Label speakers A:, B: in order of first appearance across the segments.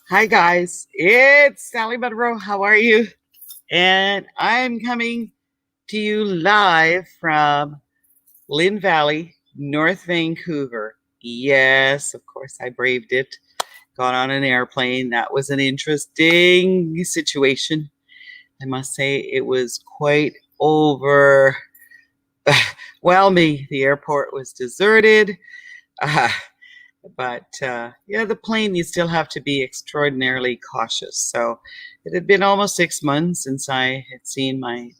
A: Hi, guys. It's Sally Monroe. How are you? And I'm coming to you live from Lynn Valley, North Vancouver. Yes, of course, I braved it. Got on an airplane. That was an interesting situation. I must say, it was quite overwhelming. The airport was deserted. Uh, But yeah, the plane, you still have to be extraordinarily cautious. So it had been almost 6 months since I had seen my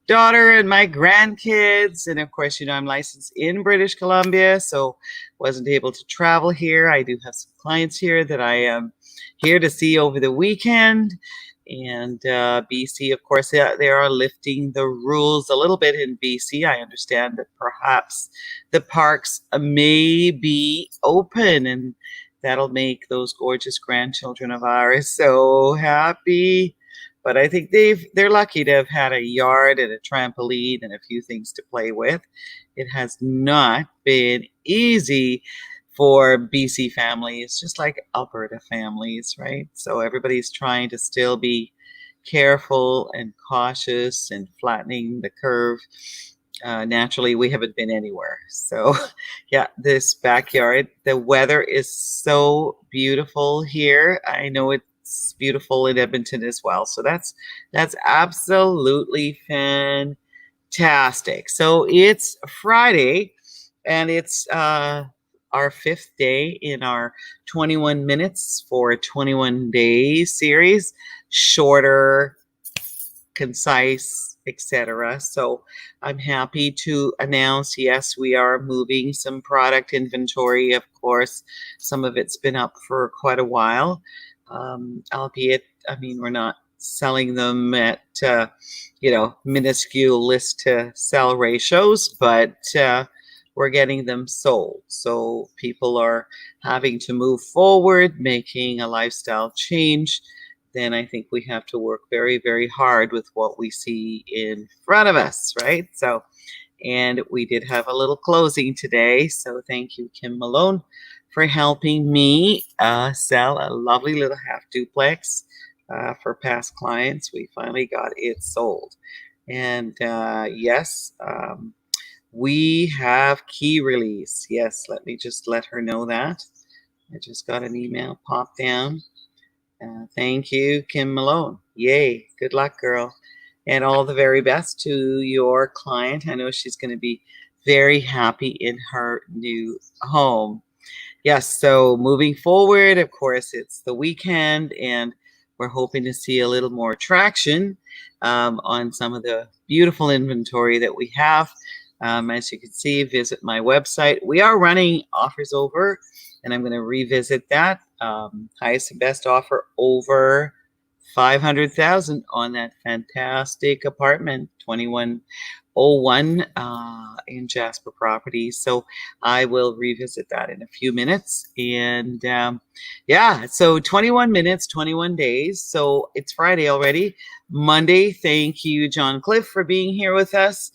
A: daughter and my grandkids. And of course, I'm licensed in British Columbia, so wasn't able to travel here. I do have some clients here that I am here to see over the weekend. And BC, of course, they are lifting the rules a little bit in BC. I understand that perhaps the parks may be open, and that'll make those gorgeous grandchildren of ours so happy. But I think they're lucky to have had a yard and a trampoline and a few things to play with. It has not been easy for BC families, just like Alberta families, right? So everybody's trying to still be careful and cautious and flattening the curve. Naturally, we haven't been anywhere. So, yeah, this backyard, the weather is so beautiful here. I know it's beautiful in Edmonton as well. So that's absolutely fantastic. So it's Friday, and it's our fifth day in our 21 minutes for a 21 day series. Shorter, concise, etc. So I'm happy to announce, yes, we are moving some product inventory. Of course, some of it's been up for quite a while, albeit, I mean, we're not selling them at, minuscule list to sell ratios, but we're getting them sold. So people are having to move forward, making a lifestyle change. Then I think we have to work very, very hard with what we see in front of us, right? So, and we did have a little closing today. So thank you, Kim Malone, for helping me sell a lovely little half duplex for past clients. We finally got it sold. And yes, we have key release. Yes, let me just let her know that. I just got an email pop down. Thank you, Kim Malone. Yay. Good luck, girl. And all the very best to your client. I know she's going to be very happy in her new home. Yes, so moving forward, of course, it's the weekend, and we're hoping to see a little more traction on some of the beautiful inventory that we have. As you can see, visit my website. We are running offers over, and I'm going to revisit that. Highest and best offer over 500,000 on that fantastic apartment, 2101 in Jasper Properties. So I will revisit that in a few minutes. And yeah, so 21 minutes, 21 days. So it's Friday already. Monday, thank you, John Cliff, for being here with us.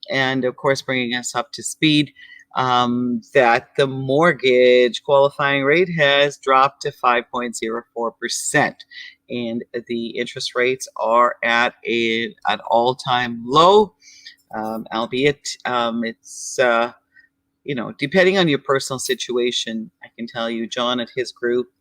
A: And of course, bringing us up to speed that the mortgage qualifying rate has dropped to 5.04%. And the interest rates are at an all-time low, albeit it's depending on your personal situation. I can tell you, John at his group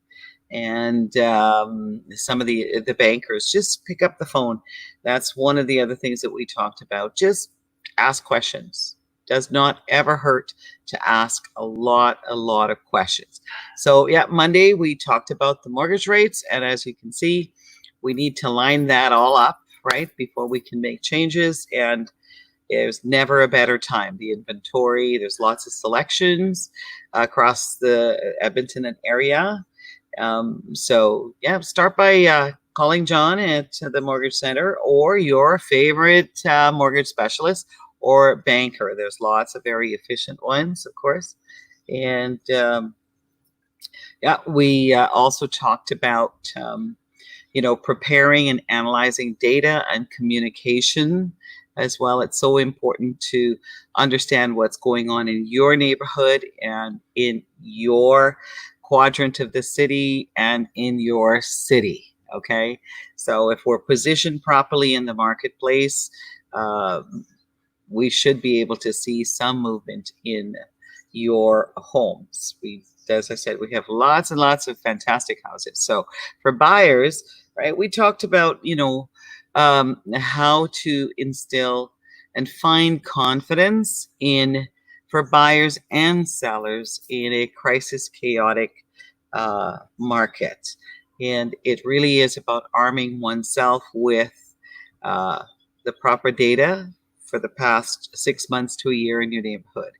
A: and some of the bankers, just pick up the phone. That's one of the other things that we talked about. Just ask questions. Does not ever hurt to ask a lot of questions. So yeah, Monday we talked about the mortgage rates, and as you can see, we need to line that all up, right, before we can make changes. And there's never a better time. The inventory, there's lots of selections across the Edmonton area. So yeah, start by calling John at the Mortgage Center or your favorite mortgage specialist or banker. There's lots of very efficient ones, of course. And yeah, we also talked about preparing and analyzing data and communication as well. It's so important to understand what's going on in your neighborhood and in your quadrant of the city and in your city. Okay. So if we're positioned properly in the marketplace, uh, we should be able to see some movement in your homes. As I said, we have lots and lots of fantastic houses. So for buyers, right, we talked about, how to instill and find confidence in for buyers and sellers in a crisis chaotic market. And it really is about arming oneself with uh, the proper data for the past 6 months to a year in your neighborhood.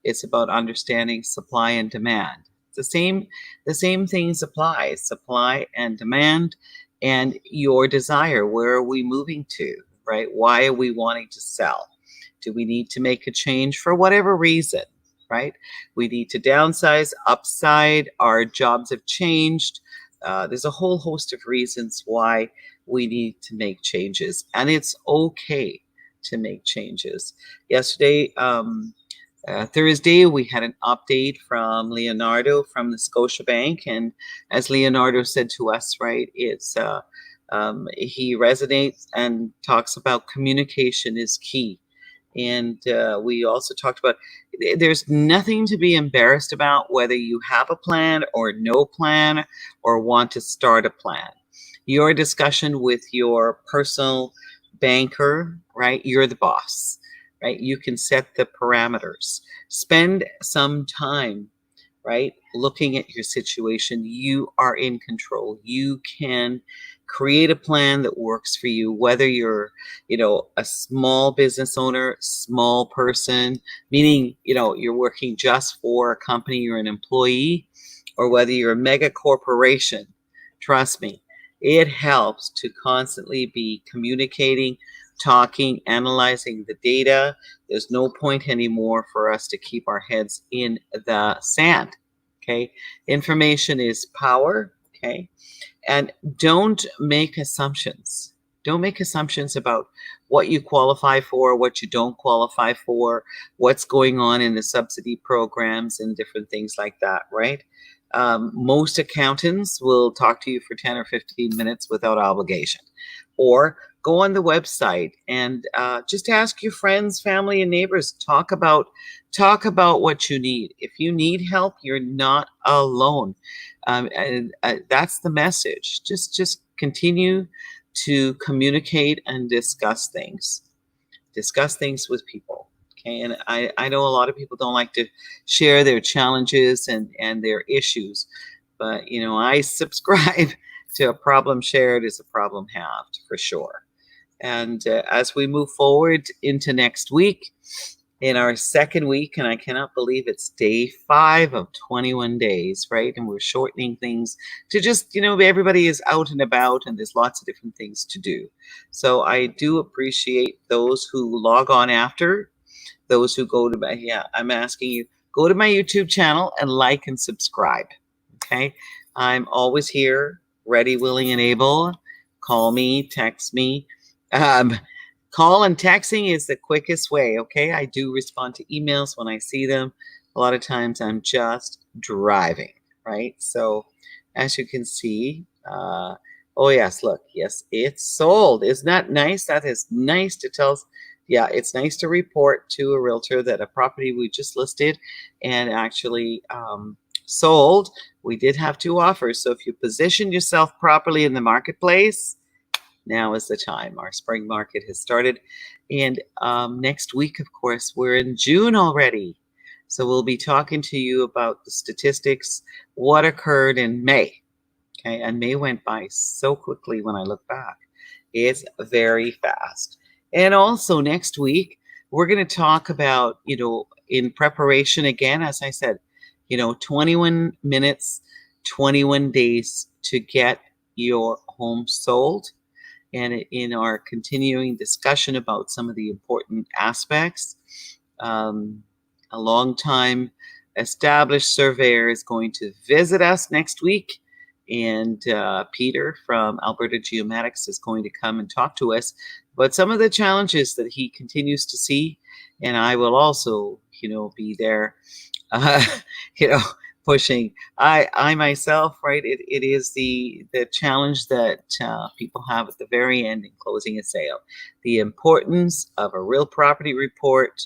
A: It's about understanding supply and demand. The same things apply, supply and demand, and your desire. Where are we moving to, right? Why are we wanting to sell? Do we need to make a change for whatever reason, right? We need to downsize, upside, our jobs have changed. There's a whole host of reasons why we need to make changes, and it's okay to make changes. Yesterday, Thursday, we had an update from Leonardo from the Scotiabank, and as Leonardo said to us, right, he resonates and talks about communication is key. And we also talked about there's nothing to be embarrassed about whether you have a plan or no plan or want to start a plan. Your discussion with your personal banker, right? You're the boss, right? You can set the parameters. Spend some time, right? Looking at your situation. You are in control. You can create a plan that works for you, whether you're, a small business owner, small person, meaning, you're working just for a company, you're an employee, or whether you're a mega corporation. Trust me, it helps to constantly be communicating, talking, analyzing the data. There's no point anymore for us to keep our heads in the sand. Okay. Information is power. Okay. And don't make assumptions. Don't make assumptions about what you qualify for, what you don't qualify for, what's going on in the subsidy programs and different things like that, right? Most accountants will talk to you for 10 or 15 minutes without obligation. Or go on the website and just ask your friends, family, and neighbors. Talk about what you need. If you need help, you're not alone. And that's the message. Just continue to communicate and discuss things. Discuss things with people. Okay, and I know a lot of people don't like to share their challenges and their issues, but I subscribe to a problem shared is a problem halved for sure. And as we move forward into next week, in our second week, and I cannot believe it's day 5 of 21 days, right? And we're shortening things to just, everybody is out and about and there's lots of different things to do. So I do appreciate those who log on after, those who go to I'm asking you, go to my YouTube channel and like and subscribe. Okay. I'm always here, ready, willing, and able. Call me, text me. Call and texting is the quickest way, okay? I do respond to emails when I see them. A lot of times I'm just driving, right? So as you can see, oh yes, look, yes, it's sold. Isn't that nice? That is nice to tell. Yeah, it's nice to report to a realtor that a property we just listed and actually sold. We did have 2 offers. So if you position yourself properly in the marketplace, now is the time. Our spring market has started. And next week, of course, we're in June already. So we'll be talking to you about the statistics, what occurred in May. Okay, and May went by so quickly when I look back. It's very fast. And also next week, we're going to talk about, in preparation again, as I said, 21 minutes, 21 days to get your home sold. And in our continuing discussion about some of the important aspects, a long-time established surveyor is going to visit us next week. And Peter from Alberta Geomatics is going to come and talk to us about some of the challenges that he continues to see. And I will also, be there, pushing. I myself, right? It is the challenge that people have at the very end in closing a sale. The importance of a real property report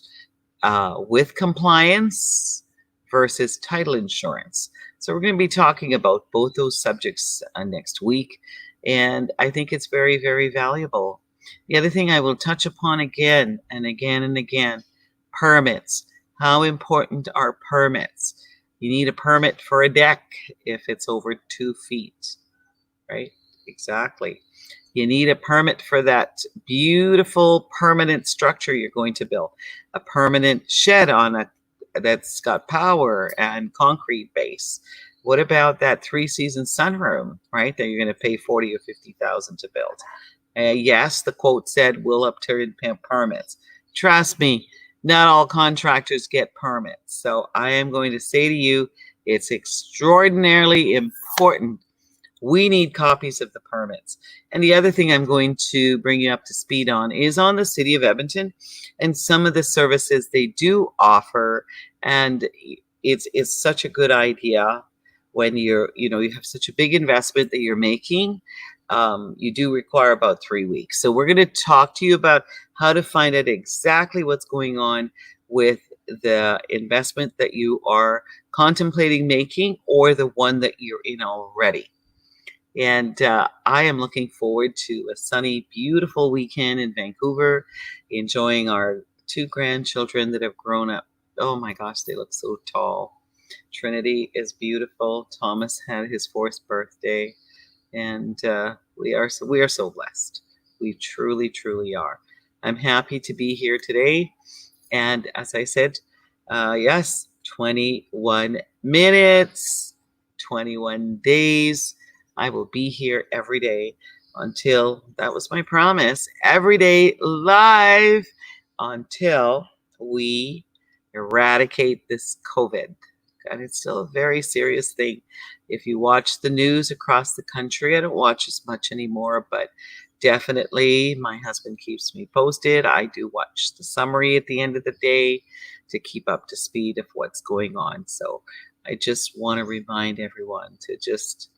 A: with compliance versus title insurance. So we're going to be talking about both those subjects next week, and I think it's very, very valuable. The other thing I will touch upon again and again and again, permits. How important are permits? You need a permit for a deck if it's over 2 feet, right? Exactly. You need a permit for that beautiful permanent structure you're going to build, a permanent shed on a that's got power and concrete base. What about that 3-season sunroom, right? That you're going to pay 40 or 50,000 to build. Yes, the quote said we'll obtain permits. Trust me, not all contractors get permits. So I am going to say to you, it's extraordinarily important. We need copies of the permits. And the other thing I'm going to bring you up to speed on is on the City of Edmonton and some of the services they do offer. And it's such a good idea when you have such a big investment that you're making. You do require about 3 weeks. So we're going to talk to you about how to find out exactly what's going on with the investment that you are contemplating making or the one that you're in already. And I am looking forward to a sunny, beautiful weekend in Vancouver, enjoying our 2 grandchildren that have grown up. Oh my gosh, they look so tall. Trinity is beautiful. Thomas had his 4th birthday, and we are so blessed. We truly, truly are. I'm happy to be here today, and as I said, yes, 21 minutes, 21 days. I will be here every day until, that was my promise, every day live until we eradicate this COVID. And it's still a very serious thing. If you watch the news across the country, I don't watch as much anymore, but definitely my husband keeps me posted. I do watch the summary at the end of the day to keep up to speed of what's going on. So I just want to remind everyone to just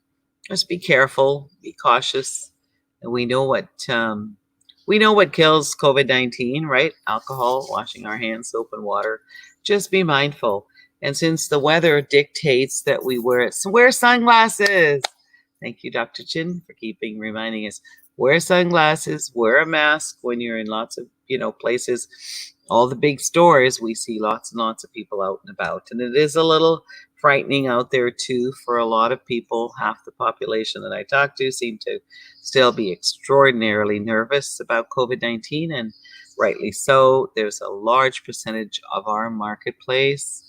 A: be careful, be cautious. And we know what kills COVID-19, right? Alcohol, washing our hands, soap and water. Just be mindful. And since the weather dictates that we wear sunglasses. Thank you, Dr. Chin, for reminding us. Wear sunglasses, wear a mask when you're in lots of, places. All the big stores, we see lots and lots of people out and about. And it is a little frightening out there too for a lot of people. Half the population that I talk to seem to still be extraordinarily nervous about COVID-19, and rightly so. There's a large percentage of our marketplace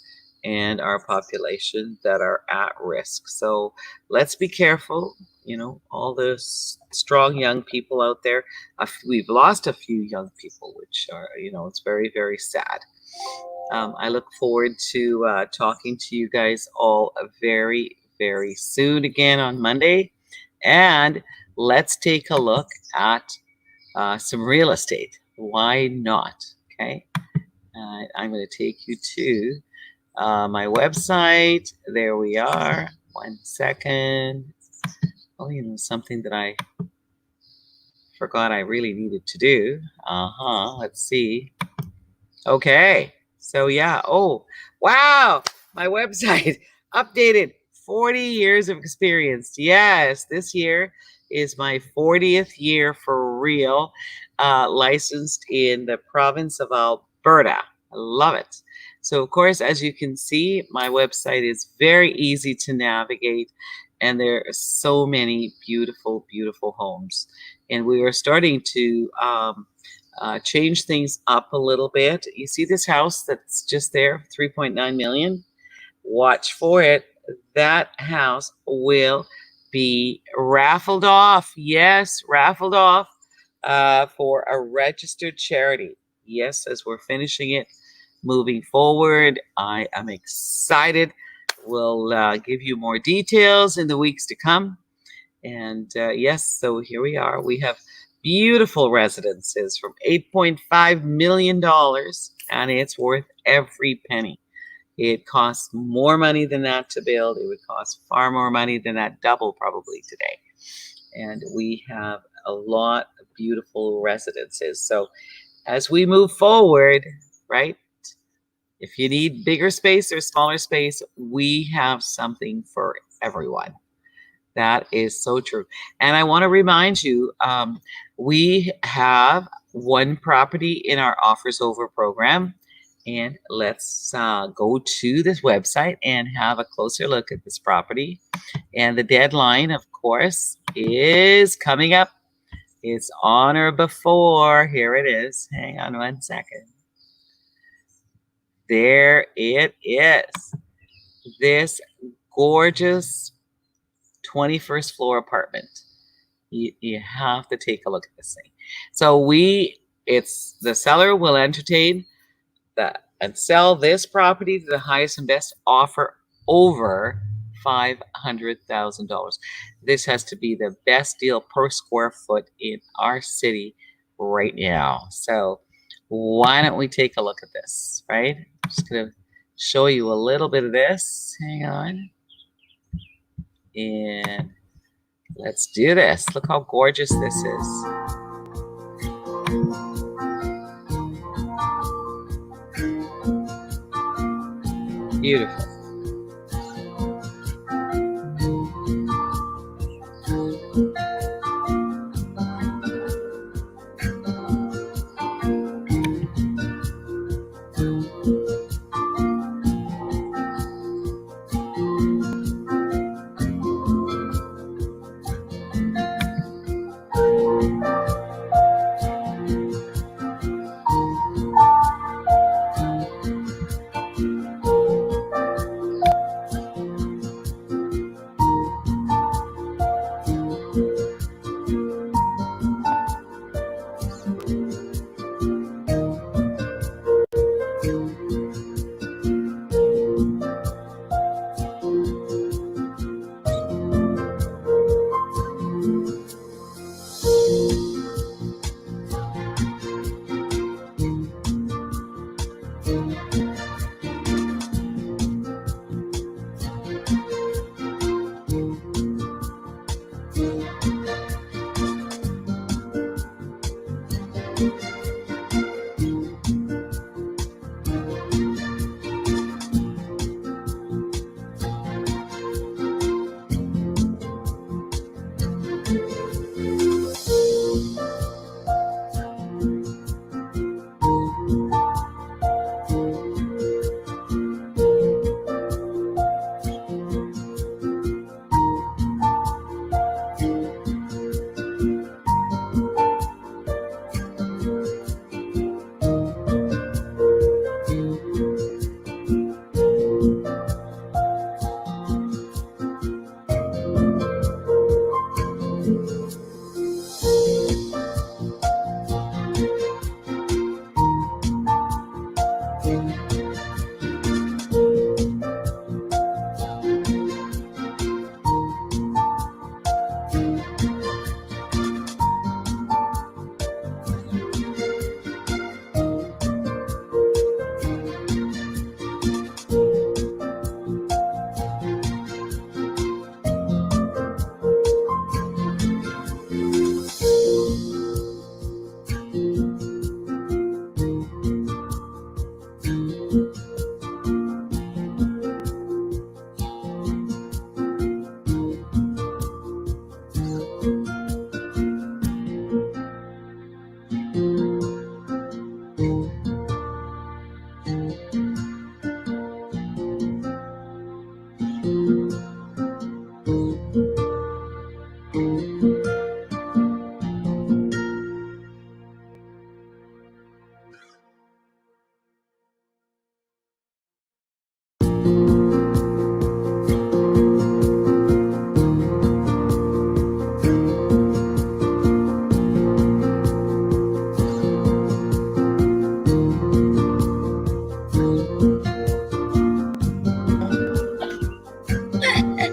A: and our population that are at risk. So let's be careful. All the strong young people out there. We've lost a few young people, which are, it's very, very sad. I look forward to talking to you guys all very, very soon again on Monday. And let's take a look at some real estate. Why not? Okay. I'm going to take you to my website. There we are. 1 second. Oh, something that I forgot I really needed to do. Let's see. Okay. So yeah. Oh, wow. My website updated. 40 years of experience. Yes, this year is my 40th year for real, licensed in the province of Alberta. I love it. So, of course, as you can see, my website is very easy to navigate, and there are so many beautiful, beautiful homes. And we are starting to change things up a little bit. You see this house that's just there, 3.9 million? Watch for it. That house will be raffled off. Yes, raffled off for a registered charity. Yes, as we're finishing it, moving forward, I am excited. We'll give you more details in the weeks to come. And yes, so here we are. We have beautiful residences from $8.5 million, and it's worth every penny. It costs more money than that to build. It would cost far more money than that, double probably today. And we have a lot of beautiful residences. So as we move forward, right? If you need bigger space or smaller space, we have something for everyone. That is so true. And I want to remind you, we have one property in our Offers Over program. And let's go to this website and have a closer look at this property. And the deadline, of course, is coming up. It's on or before. Here it is. Hang on one second. There it is. This gorgeous 21st floor apartment. You have to take a look at this thing. So the seller will entertain and sell this property to the highest and best offer over $500,000. This has to be the best deal per square foot in our city right now. So why don't we take a look at this, right? I'm just going to show you a little bit of this. Hang on. And let's do this. Look how gorgeous this is. Beautiful.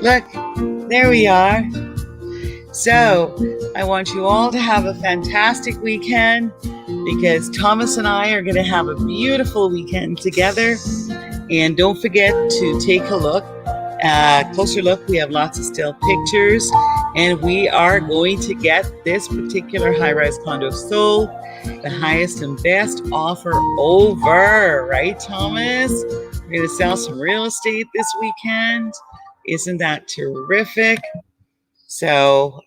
A: Look, there we are. So I want you all to have a fantastic weekend because Thomas and I are going to have a beautiful weekend together. And don't forget to take a look, closer look. We have lots of still pictures, and we are going to get this particular high-rise condo sold, the highest and best offer over, right, Thomas? We're going to sell some real estate this weekend. Isn't that terrific? So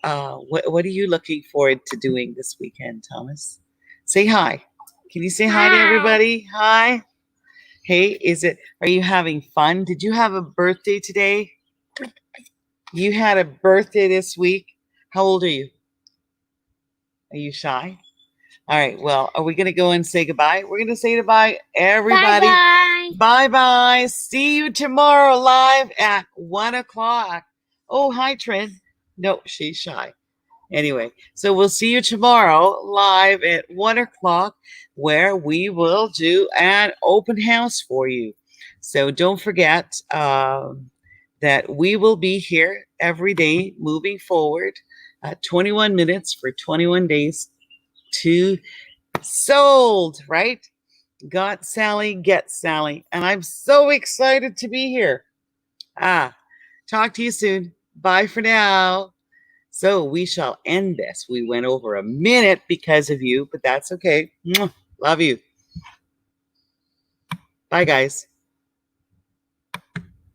A: what are you looking forward to doing this weekend, Thomas? Say hi. Can you say hi to everybody? Hi. Hey, are you having fun? Did you have a birthday today? You had a birthday this week. How old are you? Are you shy? All right. Well, are we going to go and say goodbye? We're going to say goodbye, everybody.
B: Bye-bye.
A: Bye-bye. See you tomorrow live at 1 o'clock. Oh, hi, Trin. No, she's shy. Anyway, so we'll see you tomorrow live at 1 o'clock, where we will do an open house for you. So don't forget that we will be here every day moving forward, 21 minutes for 21 days to sold, right? Got Sally, get Sally. And I'm so excited to be here. Talk to you soon. Bye for now. So we shall end this. We went over a minute because of you, but that's okay. Love you. Bye, guys.